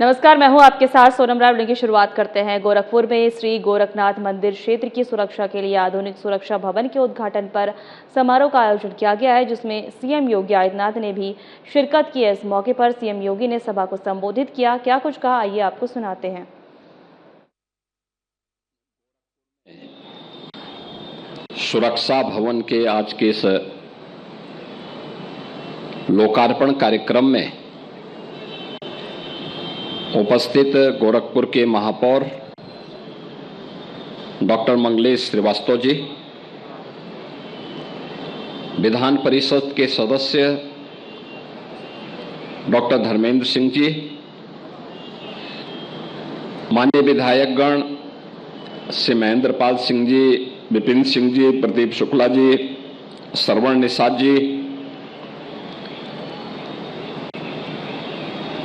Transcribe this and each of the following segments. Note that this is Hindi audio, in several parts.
नमस्कार, मैं हूं आपके साथ सोनम राय। की शुरुआत करते हैं। गोरखपुर में श्री गोरखनाथ मंदिर क्षेत्र की सुरक्षा के लिए आधुनिक सुरक्षा भवन के उद्घाटन पर समारोह का आयोजन किया गया है, जिसमें सीएम योगी आदित्यनाथ ने भी शिरकत की है। इस मौके पर सीएम योगी ने सभा को संबोधित किया। क्या कुछ कहा, आइए आपको सुनाते हैं। सुरक्षा भवन के आज के इस लोकार्पण कार्यक्रम में उपस्थित गोरखपुर के महापौर डॉक्टर मंगलेश श्रीवास्तव जी, विधान परिषद के सदस्य डॉक्टर धर्मेंद्र सिंह जी, माननीय विधायकगण श्री महेंद्र पाल सिंह जी, विपिन सिंह जी, प्रदीप शुक्ला जी, श्रवण निषाद जी,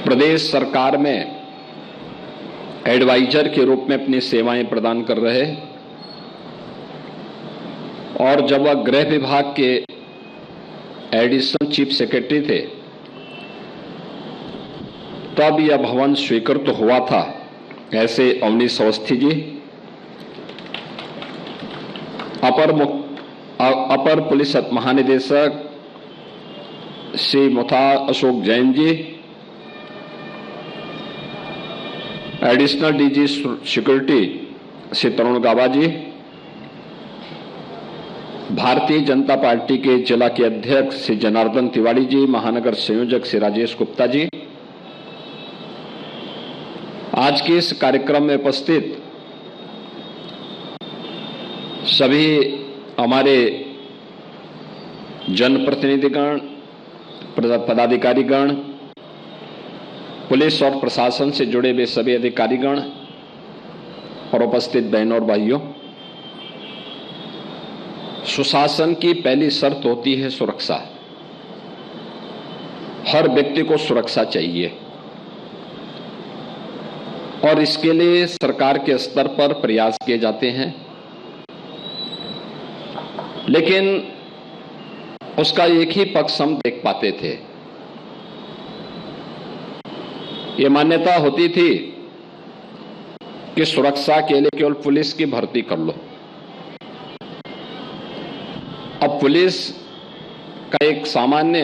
प्रदेश सरकार में एडवाइजर के रूप में अपनी सेवाएं प्रदान कर रहे और जब वह गृह विभाग के एडिशनल चीफ सेक्रेटरी थे तब यह भवन स्वीकृत हुआ था। ऐसे अवनीश अवस्थी जी, अपर पुलिस महानिदेशक Shri Mutha Ashok Jain ji, additional DG security Shri तरुण गाबा जी, भारतीय जनता पार्टी के जिला के अध्यक्ष श्री जनार्दन तिवारी जी, महानगर संयोजक श्री राजेश गुप्ता जी, आज के इस कार्यक्रम में उपस्थित सभी हमारे जनप्रतिनिधिगण, पदाधिकारीगण, पुलिस और प्रशासन से जुड़े हुए सभी अधिकारीगण और उपस्थित बहनों और भाइयों, सुशासन की पहली शर्त होती है सुरक्षा। हर व्यक्ति को सुरक्षा चाहिए और इसके लिए सरकार के स्तर पर प्रयास किए जाते हैं, लेकिन उसका एक ही पक्ष हम देख पाते थे। ये मान्यता होती थी कि सुरक्षा के लिए केवल पुलिस की भर्ती कर लो। अब पुलिस का एक सामान्य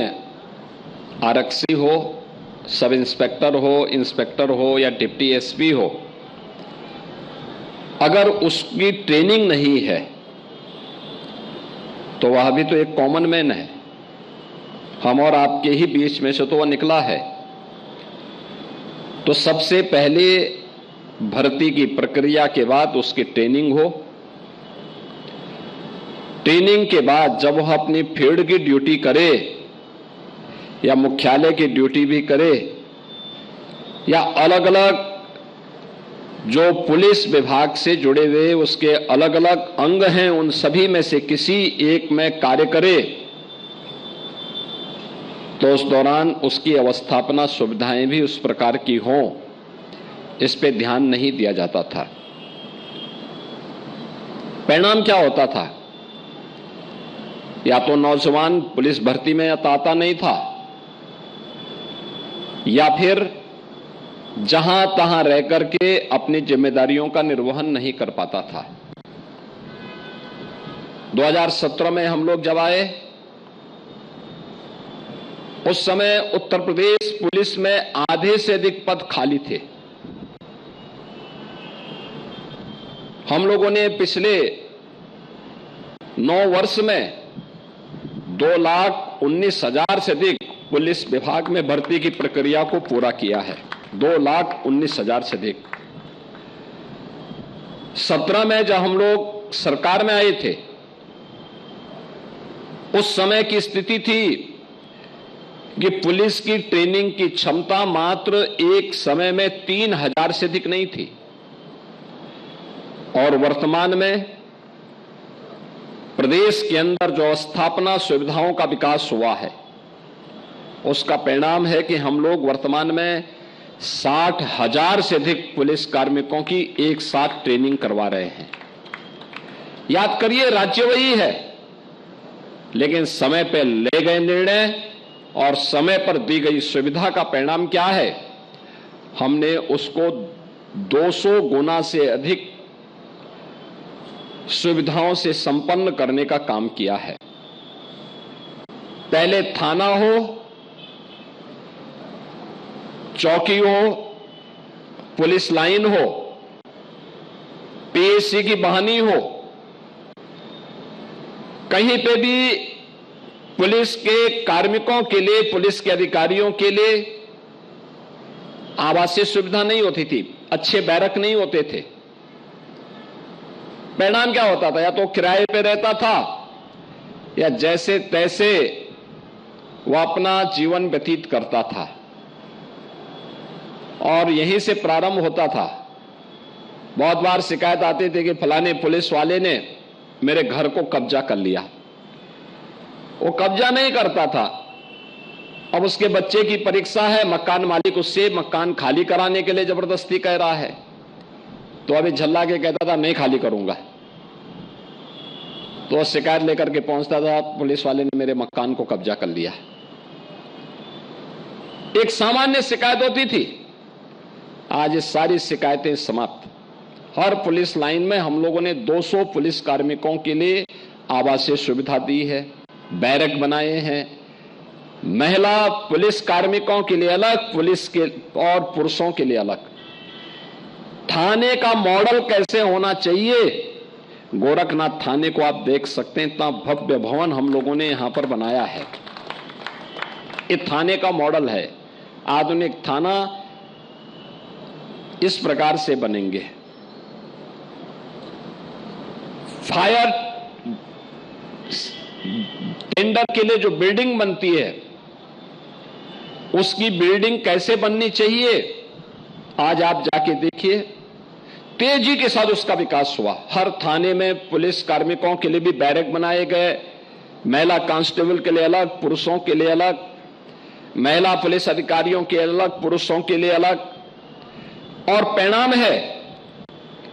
आरक्षी हो, सब इंस्पेक्टर हो, इंस्पेक्टर हो या डिप्टी एसपी हो, अगर उसकी ट्रेनिंग नहीं है तो वह भी तो एक कॉमन मैन है। हम और आपके ही बीच में से तो वह निकला है। तो सबसे पहले भर्ती की प्रक्रिया के बाद उसकी ट्रेनिंग हो। ट्रेनिंग के बाद जब वह अपनी फील्ड की ड्यूटी करे या मुख्यालय की ड्यूटी भी करे या अलग अलग जो पुलिस विभाग से जुड़े हुए उसके अलग अलग अंग हैं, उन सभी में से किसी एक में कार्य करे, तो उस दौरान उसकी अवस्थापना सुविधाएं भी उस प्रकार की हों, इस पे ध्यान नहीं दिया जाता था। परिणाम क्या होता था? या तो नौजवान पुलिस भर्ती में आता नहीं था, या फिर जहां तहां रह करके अपनी जिम्मेदारियों का निर्वहन नहीं कर पाता था। 2017 में हम लोग जब आए, उस समय उत्तर प्रदेश पुलिस में आधे से अधिक पद खाली थे। हम लोगों ने पिछले 9 वर्ष में 2,19,000 से अधिक पुलिस विभाग में भर्ती की प्रक्रिया को पूरा किया है। 2,19,000 से अधिक। 17 में जब हम लोग सरकार में आए थे, उस समय की स्थिति थी कि पुलिस की ट्रेनिंग की क्षमता मात्र एक समय में 3,000 से अधिक नहीं थी। और वर्तमान में प्रदेश के अंदर जो स्थापना सुविधाओं का विकास हुआ है, उसका परिणाम है कि हम लोग वर्तमान में 60,000 से अधिक पुलिस कार्मिकों की एक साथ ट्रेनिंग करवा रहे हैं। याद करिए, राज्य वही है, लेकिन समय पर ले गए निर्णय और समय पर दी गई सुविधा का परिणाम क्या है? हमने उसको 200 गुना से अधिक सुविधाओं से संपन्न करने का काम किया है। पहले थाना हो, चौकी हो, पुलिस लाइन हो, पीएससी की बहानी हो, कहीं पे भी पुलिस के कार्मिकों के लिए, पुलिस के अधिकारियों के लिए आवासीय सुविधा नहीं होती थी, अच्छे बैरक नहीं होते थे। परिणाम क्या होता था? या तो किराए पे रहता था या जैसे तैसे वह अपना जीवन व्यतीत करता था। और यहीं से प्रारंभ होता था। बहुत बार शिकायत आती थी कि फलाने पुलिस वाले ने मेरे घर को कब्जा कर लिया। वो कब्जा नहीं करता था, अब उसके बच्चे की परीक्षा है, मकान मालिक उससे मकान खाली कराने के लिए जबरदस्ती कह रहा है, तो अभी झल्ला के कहता था नहीं खाली करूंगा। तो शिकायत लेकर के पहुंचता था, पुलिस वाले ने मेरे मकान को कब्जा कर लिया। एक सामान्य शिकायत होती थी, आज ये सारी शिकायतें समाप्त। हर पुलिस लाइन में हम लोगों ने 200 पुलिस कार्मिकों के लिए आवासीय सुविधा दी है, बैरक बनाए हैं, महिला पुलिस कार्मिकों के लिए अलग, पुलिस के और पुरुषों के लिए अलग। थाने का मॉडल कैसे होना चाहिए, गोरखनाथ थाने को आप देख सकते हैं, इतना भव्य भवन हम लोगों ने यहां पर बनाया है। ये थाने का मॉडल है। आधुनिक थाना इस प्रकार से बनेंगे। फायर टेंडर के लिए जो बिल्डिंग बनती है, उसकी बिल्डिंग कैसे बननी चाहिए, आज आप जाके देखिए, तेजी के साथ उसका विकास हुआ। हर थाने में पुलिस कार्मिकों के लिए भी बैरक बनाए गए, महिला कांस्टेबल के लिए अलग, पुरुषों के लिए अलग, महिला पुलिस अधिकारियों के अलग, पुरुषों के लिए अलग। और परिणाम है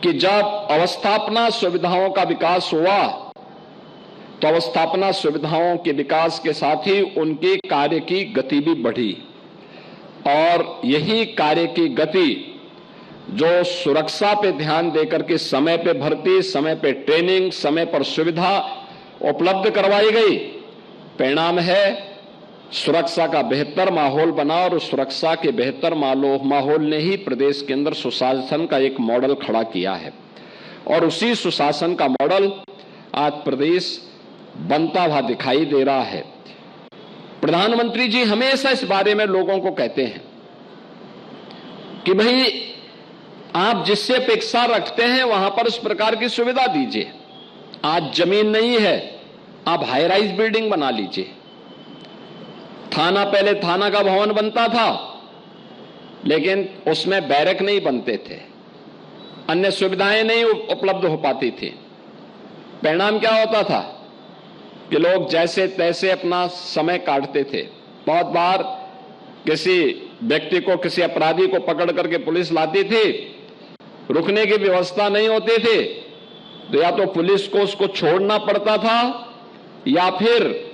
कि जब अवस्थापना सुविधाओं का विकास हुआ, तो अवस्थापना सुविधाओं के विकास के साथ ही उनके कार्य की गति भी बढ़ी। और यही कार्य की गति जो सुरक्षा पे ध्यान देकर के समय पे भर्ती, समय पे ट्रेनिंग, समय पर सुविधा उपलब्ध करवाई गई, परिणाम है सुरक्षा का बेहतर माहौल बना। और उस सुरक्षा के बेहतर माहौल ने ही प्रदेश के अंदर सुशासन का एक मॉडल खड़ा किया है। और उसी सुशासन का मॉडल आज प्रदेश बनता हुआ दिखाई दे रहा है। प्रधानमंत्री जी हमेशा इस बारे में लोगों को कहते हैं कि भाई आप जिससे अपेक्षा रखते हैं वहां पर उस प्रकार की सुविधा दीजिए। आज जमीन नहीं है, आप हाई राइज बिल्डिंग बना लीजिए। थाना, पहले थाना का भवन बनता था, लेकिन उसमें बैरक नहीं बनते थे, अन्य सुविधाएं नहीं उपलब्ध हो पाती थी। परिणाम क्या होता था कि लोग जैसे तैसे अपना समय काटते थे। बहुत बार किसी व्यक्ति को, किसी अपराधी को पकड़ करके पुलिस लाती थी, रुकने की व्यवस्था नहीं होती थी, तो या तो पुलिस को उसको छोड़ना पड़ता था या फिर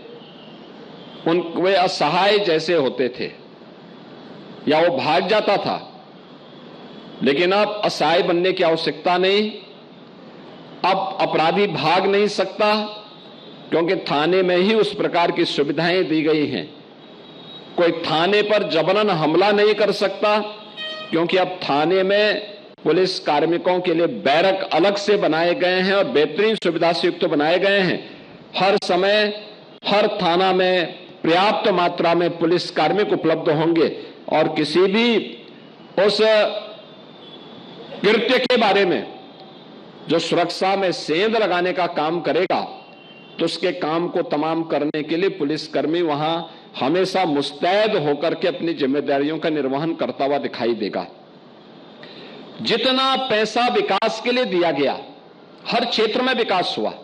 वे असहाय जैसे होते थे या वो भाग जाता था। लेकिन अब असहाय बनने की आवश्यकता नहीं, अब अपराधी भाग नहीं सकता, क्योंकि थाने में ही उस प्रकार की सुविधाएं दी गई हैं। कोई थाने पर जबरन हमला नहीं कर सकता, क्योंकि अब थाने में पुलिस कार्मिकों के लिए बैरक अलग से बनाए गए हैं और बेहतरीन सुविधा से युक्त बनाए गए हैं। हर समय हर थाना में पर्याप्त मात्रा में पुलिस कार्मिक उपलब्ध होंगे और किसी भी उस कृत्य के बारे में जो सुरक्षा में सेंध लगाने का काम करेगा, तो उसके काम को तमाम करने के लिए पुलिसकर्मी वहां हमेशा मुस्तैद होकर के अपनी जिम्मेदारियों का निर्वहन करता हुआ दिखाई देगा। जितना पैसा विकास के लिए दिया गया, हर क्षेत्र में विकास हुआ।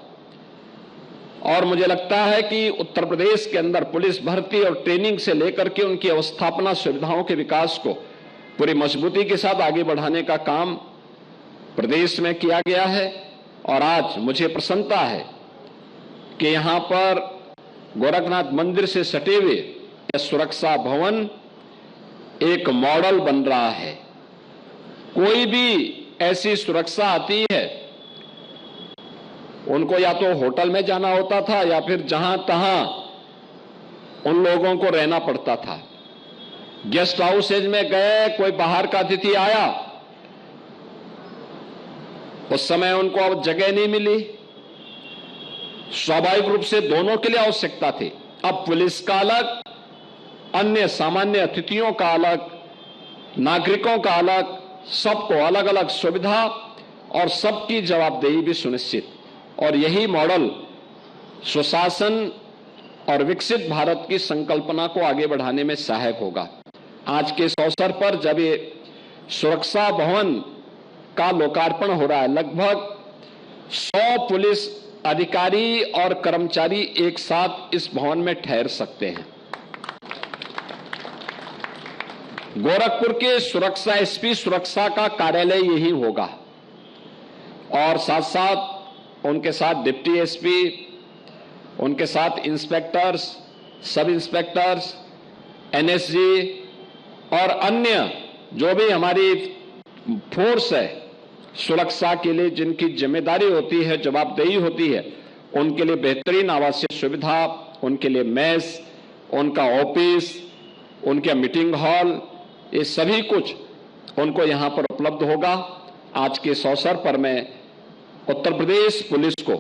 और मुझे लगता है कि उत्तर प्रदेश के अंदर पुलिस भर्ती और ट्रेनिंग से लेकर के उनकी अवस्थापना सुविधाओं के विकास को पूरी मजबूती के साथ आगे बढ़ाने का काम प्रदेश में किया गया है। और आज मुझे प्रसन्नता है कि यहां पर गोरखनाथ मंदिर से सटे हुए यह सुरक्षा भवन एक मॉडल बन रहा है। कोई भी ऐसी सुरक्षा आती है, उनको या तो होटल में जाना होता था या फिर जहां तहां उन लोगों को रहना पड़ता था। गेस्ट हाउसेज में गए, कोई बाहर का अतिथि आया, उस समय उनको अब जगह नहीं मिली। स्वाभाविक रूप से दोनों के लिए आवश्यकता थी। अब पुलिस का अलग, अन्य सामान्य अतिथियों का अलग, नागरिकों का अलग, सबको अलग अलग सुविधा और सबकी जवाबदेही भी सुनिश्चित। और यही मॉडल सुशासन और विकसित भारत की संकल्पना को आगे बढ़ाने में सहायक होगा। आज के इस अवसर पर जब ये सुरक्षा भवन का लोकार्पण हो रहा है, लगभग 100 पुलिस अधिकारी और कर्मचारी एक साथ इस भवन में ठहर सकते हैं। गोरखपुर के सुरक्षा एसपी सुरक्षा का कार्यालय यही होगा और साथ साथ उनके साथ डिप्टी एसपी, उनके साथ इंस्पेक्टर्स, सब इंस्पेक्टर्स, एनएसजी और अन्य जो भी हमारी फोर्स है सुरक्षा के लिए, जिनकी जिम्मेदारी होती है, जवाबदेही होती है, उनके लिए बेहतरीन आवासीय सुविधा, उनके लिए मेस, उनका ऑफिस, उनके मीटिंग हॉल, ये सभी कुछ उनको यहां पर उपलब्ध होगा। आज के इस अवसर पर मैं उत्तर प्रदेश पुलिस को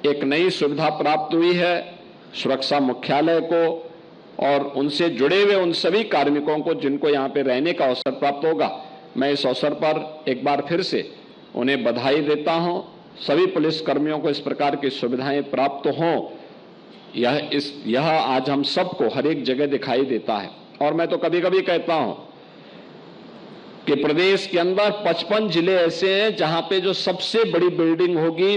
एक नई सुविधा प्राप्त हुई है, सुरक्षा मुख्यालय को और उनसे जुड़े हुए उन सभी कार्मिकों को जिनको यहां पे रहने का अवसर प्राप्त होगा, मैं इस अवसर पर एक बार फिर से उन्हें बधाई देता हूं। सभी पुलिस कर्मियों को इस प्रकार की सुविधाएं प्राप्त हों, यह आज हम सबको हर एक जगह दिखाई देता है। और मैं तो कभी कभी कहता हूं कि प्रदेश के अंदर 55 जिले ऐसे हैं जहां पे जो सबसे बड़ी बिल्डिंग होगी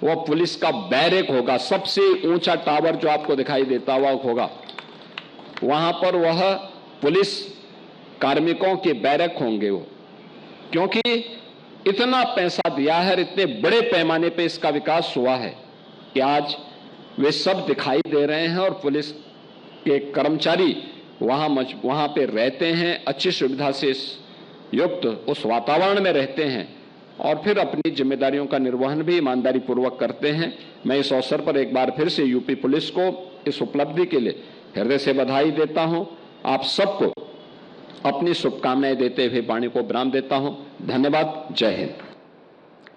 वह पुलिस का बैरक होगा। सबसे ऊंचा टावर जो आपको दिखाई देता हुआ होगा, वहां पर वह पुलिस कार्मिकों के बैरक होंगे वो, क्योंकि इतना पैसा दिया है, इतने बड़े पैमाने पे इसका विकास हुआ है कि आज वे सब दिखाई दे रहे हैं और पुलिस के कर्मचारी वहां पे रहते हैं, अच्छी सुविधा से युक्त उस वातावरण में रहते हैं और फिर अपनी जिम्मेदारियों का निर्वहन भी ईमानदारी पूर्वक करते हैं। मैं इस अवसर पर एक बार फिर से यूपी पुलिस को इस उपलब्धि के लिए हृदय से बधाई देता हूं। आप सबको अपनी शुभकामनाएं देते हुए वाणी को विराम देता हूं। धन्यवाद। जय हिंद।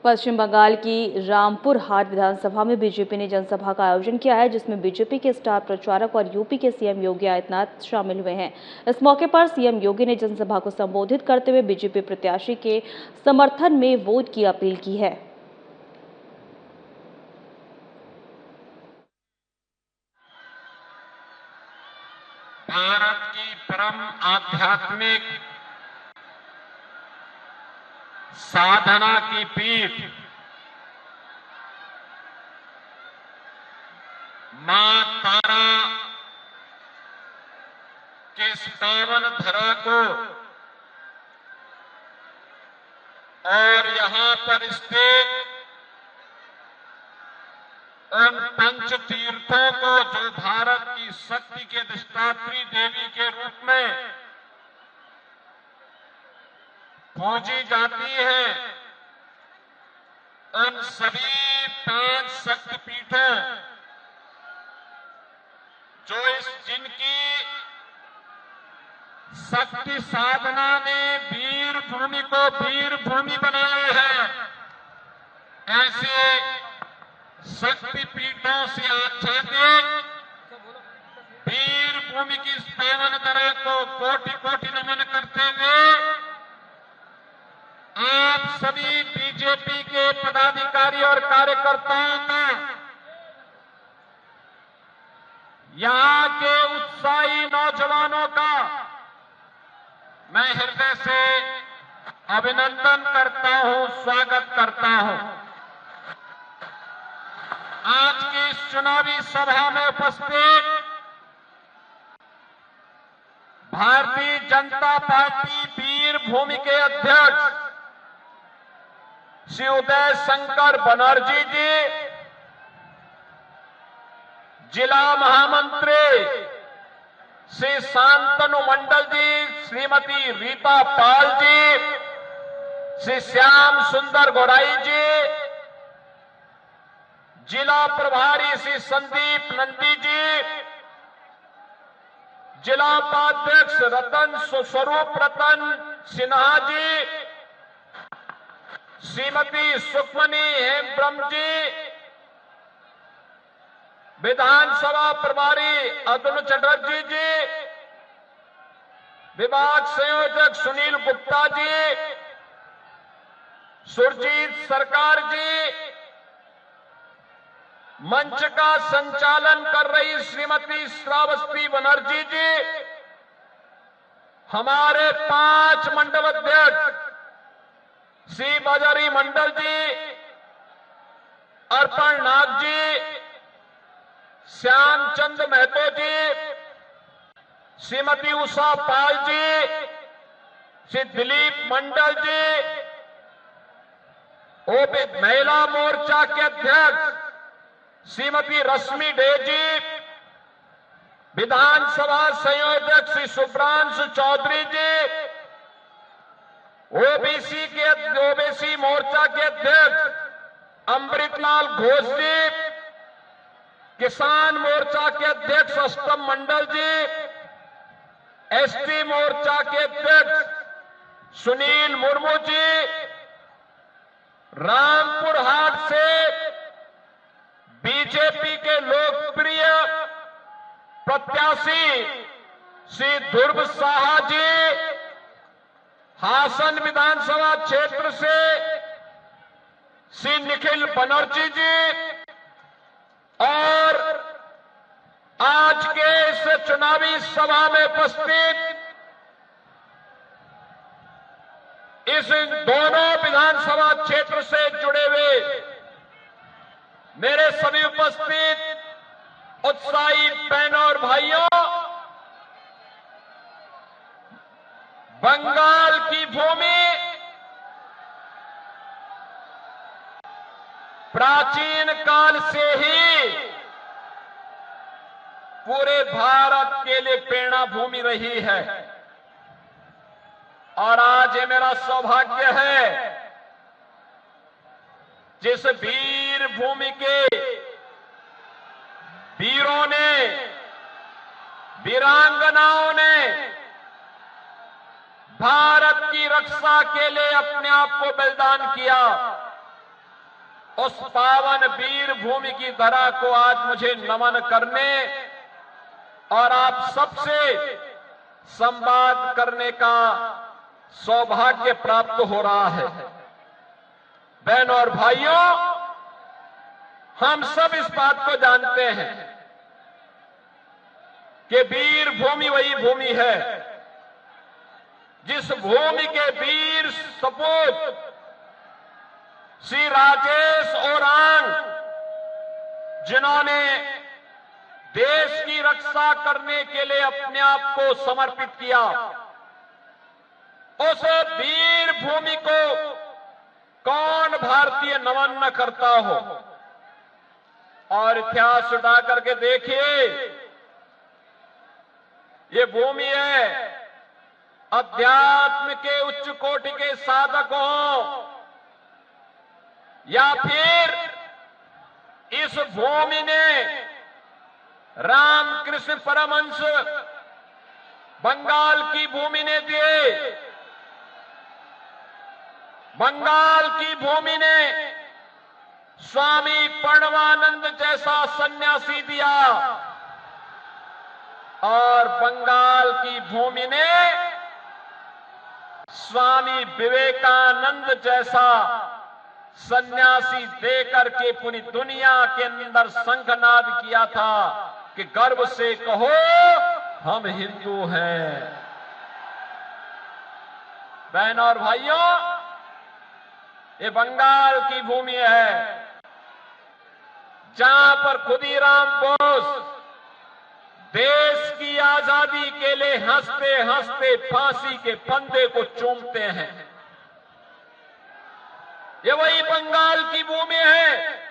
पश्चिम बंगाल की रामपुर हाट विधानसभा में बीजेपी ने जनसभा का आयोजन किया है, जिसमें बीजेपी के स्टार प्रचारक और यूपी के सीएम योगी आदित्यनाथ शामिल हुए हैं। इस मौके पर सीएम योगी ने जनसभा को संबोधित करते हुए बीजेपी प्रत्याशी के समर्थन में वोट की अपील की है। भारत की परम आध्यात्मिक साधना की पीठ मां तारा के इस पावन धरा को और यहां पर स्थित उन पंच तीर्थों को जो भारत की शक्ति के अधिष्ठात्री देवी के रूप में पूजी जाती है, उन सभी 5 शक्तिपीठों जो जिनकी शक्ति साधना ने वीर भूमि को वीर भूमि बनाया है, ऐसे शक्तिपीठों से आच्छादित वीर भूमि की पावन धरा को कोटि कोटि नमन करते हुए आप सभी बीजेपी के पदाधिकारी और कार्यकर्ताओं का, यहां के उत्साही नौजवानों का मैं हृदय से अभिनंदन करता हूं, स्वागत करता हूं। आज की इस चुनावी सभा में उपस्थित भारतीय जनता पार्टी वीर भूमि के अध्यक्ष श्री उदय शंकर बनर्जी जी, जिला महामंत्री श्री शांतनु मंडल जी, श्रीमती रीता पाल जी, श्री श्याम सुंदर गोड़ाई जी, जिला प्रभारी श्री संदीप नंदी जी, जिला उपाध्यक्ष रतन स्वरूप रतन सिन्हा जी, श्रीमती सुखमनी हेमब्रह्म जी, विधानसभा प्रभारी अतुल चटर्जी जी, विभाग संयोजक सुनील गुप्ता जी, सुरजीत सरकार जी, मंच का संचालन कर रही श्रीमती श्रावस्ती बनर्जी जी, हमारे 5 मंडल अध्यक्ष श्री बजारी मंडल जी, अर्पण नाग जी, श्यामचंद महतो जी, श्रीमती उषा पाल जी, श्री दिलीप मंडल जी, ओबी महिला मोर्चा के अध्यक्ष श्रीमती रश्मि डे जी, विधानसभा संयोजक श्री सुब्रांशु चौधरी जी, ओबीसी मोर्चा के अध्यक्ष अमृतलाल घोष जी, किसान मोर्चा के अध्यक्ष अष्टम मंडल जी, एसटी मोर्चा के अध्यक्ष सुनील मुर्मू जी, रामपुर हाट से बीजेपी के लोकप्रिय प्रत्याशी श्री ध्रुव साहा जी, हासन विधानसभा क्षेत्र से श्री निखिल बनर्जी जी, और आज के इस चुनावी सभा में उपस्थित इस दोनों विधानसभा क्षेत्र से जुड़े हुए मेरे सभी उपस्थित उत्साही बहनों और भाइयों, बंगाल की भूमि प्राचीन काल से ही पूरे भारत के लिए प्रेरणा भूमि रही है, और आज ये मेरा सौभाग्य है जिस वीर भूमि के वीरों ने, वीरांगनाओं ने भारत की रक्षा के लिए अपने आप को बलिदान किया, उस पावन वीर भूमि की धरा को आज मुझे नमन करने और आप सबसे संवाद करने का सौभाग्य प्राप्त हो रहा है। बहनों और भाइयों, हम सब इस बात को जानते हैं कि वीर भूमि वही भूमि है जिस भूमि के वीर सपूत श्री राजेश ओरांग, जिन्होंने देश की रक्षा करने के लिए अपने आप को समर्पित किया, उस वीर भूमि को कौन भारतीय नमन न करता हो। और इतिहास उठा करके देखिए, ये भूमि है अध्यात्म के उच्च कोटि के साधक हों या फिर इस भूमि ने रामकृष्ण परमहंस बंगाल की भूमि ने दिए, बंगाल की भूमि ने स्वामी प्रणवानंद जैसा सन्यासी दिया, और बंगाल की भूमि ने स्वामी विवेकानंद जैसा सन्यासी देकर के पूरी दुनिया के अंदर शंखनाद किया था कि गर्व से कहो हम हिंदू हैं। बहनों और भाइयों, ये बंगाल की भूमि है जहां पर खुदीराम बोस देश की आजादी के लिए हंसते हंसते फांसी के फंदे को चूमते हैं। ये वही बंगाल की भूमि है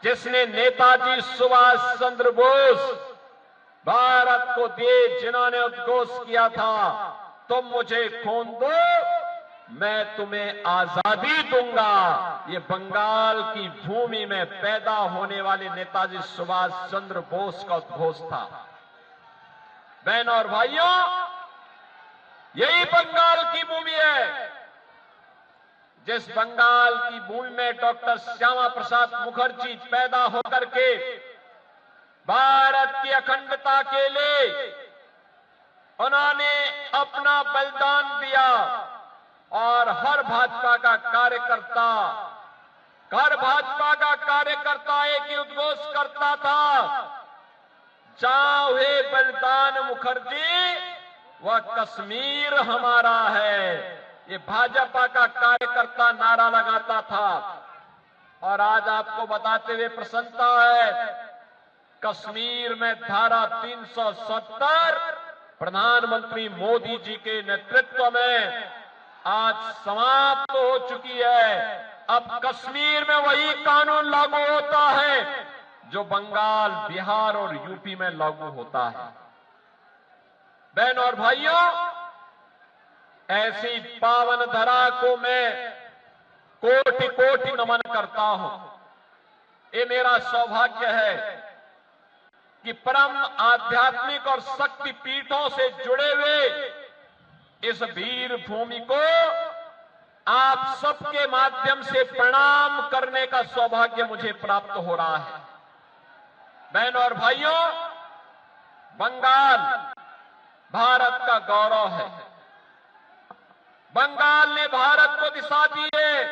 जिसने नेताजी सुभाष चंद्र बोस भारत को दिए, जिन्होंने उद्घोष किया था तुम मुझे खून दो मैं तुम्हें आजादी दूंगा, ये बंगाल की भूमि में पैदा होने वाले नेताजी सुभाष चंद्र बोस का उद्घोष था। बहनों और भाइयों, यही बंगाल की भूमि है जिस बंगाल की भूमि में डॉक्टर श्यामा प्रसाद मुखर्जी पैदा होकर के भारत की अखंडता के लिए उन्होंने अपना बलिदान दिया और हर भाजपा का कार्यकर्ता एक ही उद्घोष करता था, जहां हुए बलिदान मुखर्जी वह कश्मीर हमारा है। ये भाजपा का कार्यकर्ता नारा लगाता था। और आज आपको बताते हुए प्रसन्नता है, कश्मीर में धारा 370 प्रधानमंत्री मोदी जी के नेतृत्व में आज समाप्त हो चुकी है। अब कश्मीर में वही कानून लागू होता है जो बंगाल, बिहार और यूपी में लागू होता है। बहनों और भाइयों, ऐसी पावन धरा को मैं कोटि कोटि नमन करता हूं। ये मेरा सौभाग्य है कि परम आध्यात्मिक और शक्ति पीठों से जुड़े हुए इस वीर भूमि को आप सबके माध्यम से प्रणाम करने का सौभाग्य मुझे प्राप्त हो रहा है। बहनों और भाइयों, बंगाल भारत का गौरव है। बंगाल ने भारत को दिशा दी है।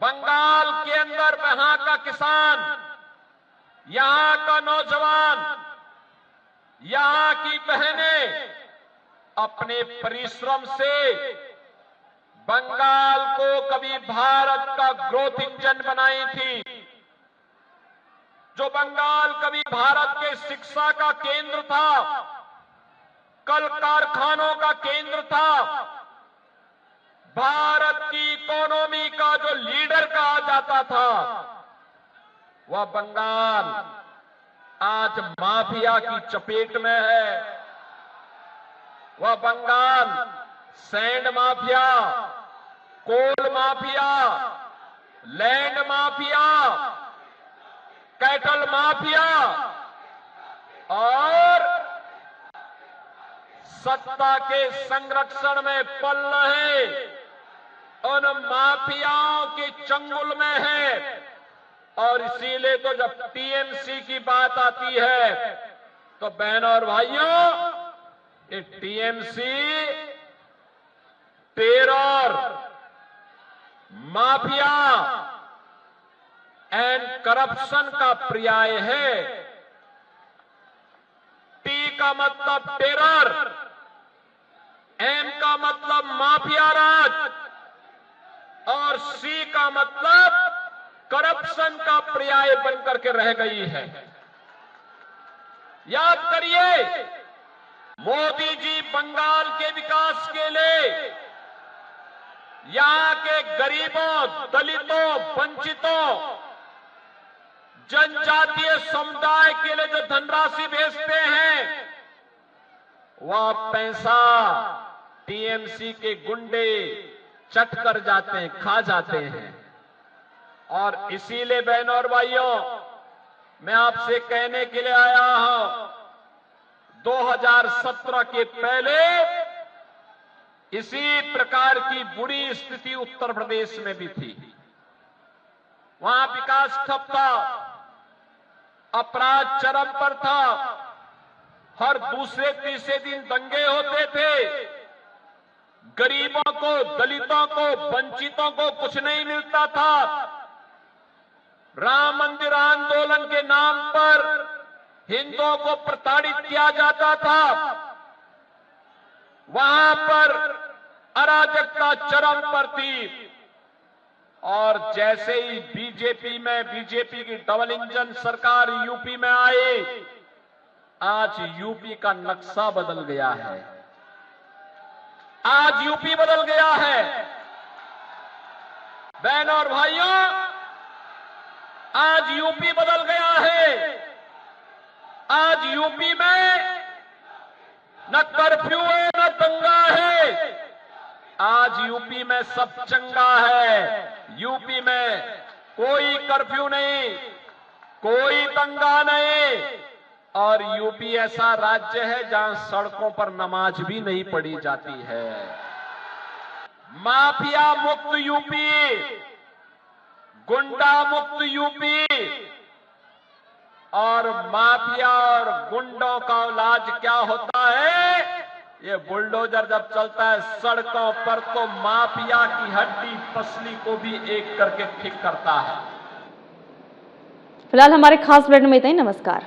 बंगाल के अंदर वहां का किसान, यहां का नौजवान, यहां की बहनें अपने परिश्रम से बंगाल को कभी भारत का ग्रोथ इंजन बनाई थी। जो बंगाल कभी भारत के शिक्षा का केंद्र था, कल कारखानों का केंद्र था, भारत की इकोनॉमी का जो लीडर कहा जाता था, वह बंगाल आज माफिया की चपेट में है। वह Bengal sand mafia, coal mafia, land mafia, cattle mafia और सत्ता के संरक्षण में पल रहे उन माफियाओं के चंगुल में है। और इसीलिए तो जब टीएमसी की बात आती है तो बहनों और भाइयों, ये TMC terror, mafia and corruption का पर्याय है। टी का मतलब टेरर, एम का मतलब माफिया राज और सी का मतलब करप्शन का पर्याय बनकर के रह गई है। याद करिए, मोदी जी बंगाल के विकास के लिए यहां के गरीबों, दलितों, वंचितों, जनजातीय समुदाय के लिए जो धनराशि भेजते हैं, वह पैसा टीएमसी के गुंडे चट कर जाते हैं, खा जाते हैं। और इसीलिए बहनों और भाइयों, मैं आपसे कहने के लिए आया हूं, 2017 के पहले इसी प्रकार की बुरी स्थिति उत्तर प्रदेश में भी थी। वहां विकास ठप था, अपराध चरम पर था, हर दूसरे तीसरे दिन दंगे होते थे, गरीबों को, दलितों को, वंचितों को कुछ नहीं मिलता था। राम मंदिर आंदोलन के नाम पर हिंदुओं को प्रताड़ित किया जाता था। वहां पर अराजकता चरम पर थी। और जैसे ही बीजेपी की डबल इंजन सरकार यूपी में आई, आज यूपी का नक्शा बदल गया है। आज यूपी बदल गया है। बहनों और भाइयों, आज यूपी बदल गया है। आज यूपी में न कर्फ्यू है, न दंगा है। आज यूपी में सब चंगा है। यूपी में कोई कर्फ्यू नहीं, कोई दंगा नहीं, और यूपी ऐसा राज्य है जहां सड़कों पर नमाज भी नहीं पढ़ी जाती है। माफिया मुक्त यूपी, गुंडा मुक्त यूपी, और माफिया और गुंडों का इलाज क्या होता है? ये बुलडोजर जब चलता है सड़कों पर तो माफिया की हड्डी पसली को भी एक करके ठीक करता है। फिलहाल हमारे खास बुलेटिन में इतना ही। नमस्कार।